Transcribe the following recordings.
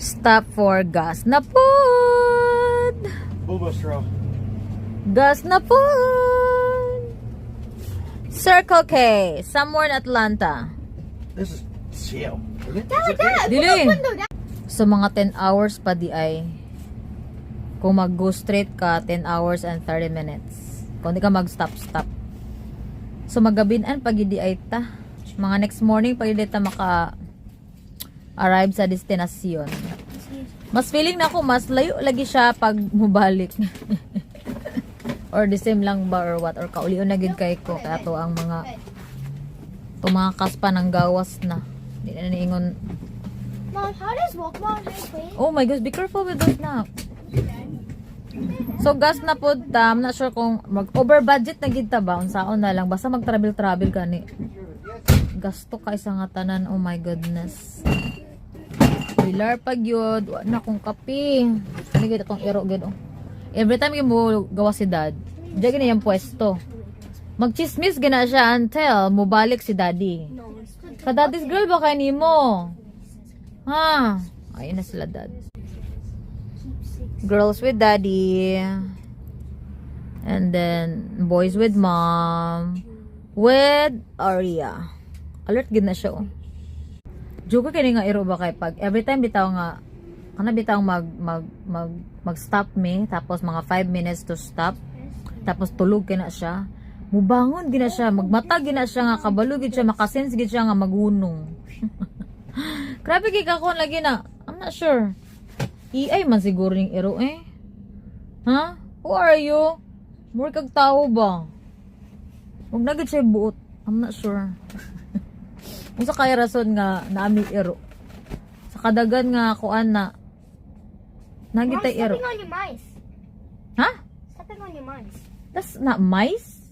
Stop for gas na pod. Boba straw. Gas na pod. Circle K, somewhere in Atlanta. This is chill. Dili. So mga 10 hours pa di ay. Kung mag-go straight ka, 10 hours and 30 minutes. Kung di ka mag-stop. So magabinan pag di ay ta. Mga next morning pag di ta maka-arrive sa destinasyon. Mas feeling na ako, mas layo lagi siya pag mubalik. Or the same lang ba or what? Or kaulion na gid kay ko. Kaya to ang mga tumakas pa ng gawas na. Hindi na niingon. Mom, how does Walkmart play? Oh my gosh, be careful with those na. So gas na po, I'm not sure kung mag-over budget na gid ta ba, unsaon na lang, basta mag-travel ka ni. Gasto ka isa nga tanan, oh my goodness. Pilar pag yun, wala na akong kape. Ano gid akong iro gid oh. Every time mo gawa si dad, diyan gina yung pwesto. Magchismis gina siya until mubalik si daddy. Ka daddy's girl ba kay nimo? Ha? Ayun na sila dad. Girls with daddy. And then boys with mom. With Aria. Alert gid na siya oh. Joke kini nga iro ba kay pag every time bitaw nga kana bitaw mag stop me tapos mga 5 minutes to stop. Tapos tulog kina siya. Mubangon gina siya, magmata gina siya nga kabalo gid siya, makasense gid siya nga magunong. Grabe kay kakon lagi na. I'm not sure. EI man siguro yung iro eh. Ha? Who are you? More kag tao ba? Huwag na gid siya buot. I'm not sure. Kung sa kaya rason nga naami iro. Sa kadagan nga kuan na nagitay iro. Stepping on your mice. Ha? Stepping on your mice. That's not mice?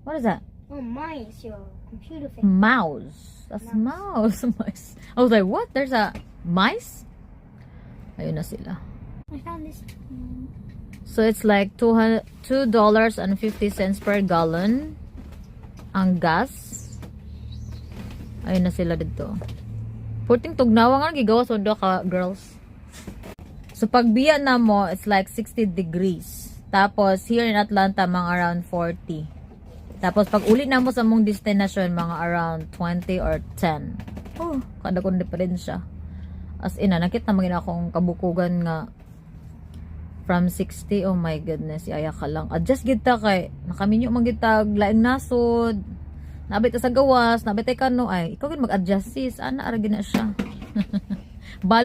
What is that? Oh, mice, your computer thing. Mouse. That's mouse. Mice. I was like, what? There's a mice? Ayun na sila. I found this. So it's like $2.50 per gallon ang gas. Ayun na sila dito. Puting tugnawa nga gigawas undo ka girls. So pag biya na mo, it's like 60 degrees. Tapos here in Atlanta mga around 40. Tapos pag uli na mo sa mong destination mga around 20 or 10. Oh, kada kong diferensya. As in, nakita mo gina akong kabukugan nga from 60. Oh my goodness, yaya ka lang. Adjust gid ta kay nakaminyo man gid tag laing nasod. Nabit ta sa gawas, nabit tay kano ay ikaw gid mag-adjust sis. Ana ara gina siya.